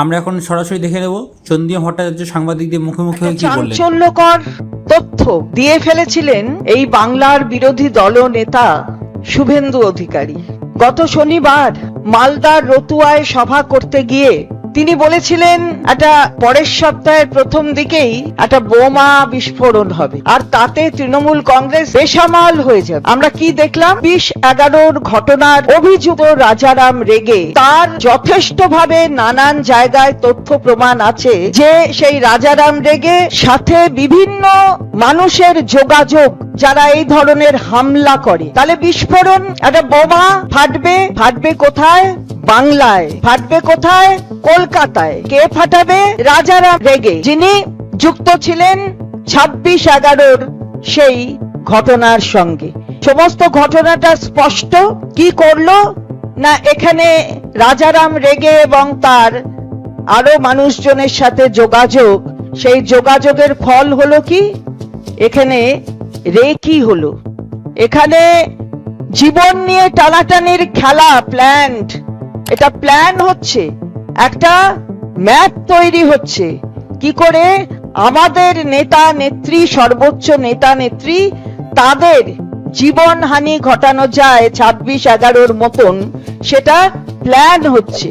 আমরা এখন সরাসরি দেখে নেব চন্দ্রিমা ভট্টাচার্য সাংবাদিকদের মুখে মুখে কি বললেন। চাঞ্চল্যকর তথ্য দিয়ে ফেলেছিলেন এই বাংলার বিরোধী দলনেতা শুভেন্দু অধিকারী। গত শনিবার মালদার রতুয়ায় সভা করতে গিয়ে তিনি বলেছিলেন একটা পরের সপ্তাহের প্রথম দিকেই একটা বোমা বিস্ফোরণ হবে আর তাতে তৃণমূল কংগ্রেস বেসামাল হয়ে যাবে। আমরা কি দেখলাম? 20-11 ঘটনার অভিযুক্ত রাজারাম রেগে তার যথেষ্টভাবে নানান জায়গায় তথ্য প্রমাণ আছে যে সেই রাজারাম রেগে সাথে বিভিন্ন মানুষের যোগাযোগ যারা এই ধরনের হামলা করে। তাহলে বিস্ফোরণ, একটা বোমা ফাটবে কোথায়? বাংলায়। ফাটবে কোথায়? কলকাতায়। কে ফাটাবে? রাজারাম রেগে, যিনি যুক্ত ছিলেন 26-11 সেই ঘটনার সঙ্গে। সমস্ত ঘটনাটা স্পষ্ট। কি করলো না, এখানে রাজারাম রেগে এবং তার আরো মানুষজনের সাথে যোগাযোগ, সেই যোগাযোগের ফল হলো কি? এখানে কি হলো? এখানে জীবন নিয়ে টানাটানির খেলা, প্ল্যান্ড, এটা প্ল্যান হচ্ছে, একটা ম্যাপ তৈরি হচ্ছে কি করে আমাদের নেতা নেত্রী, সর্বোচ্চ নেতা নেত্রী, তাদের জীবনহানি ঘটানো যায় 26-11 মতন, সেটা প্ল্যান হচ্ছে।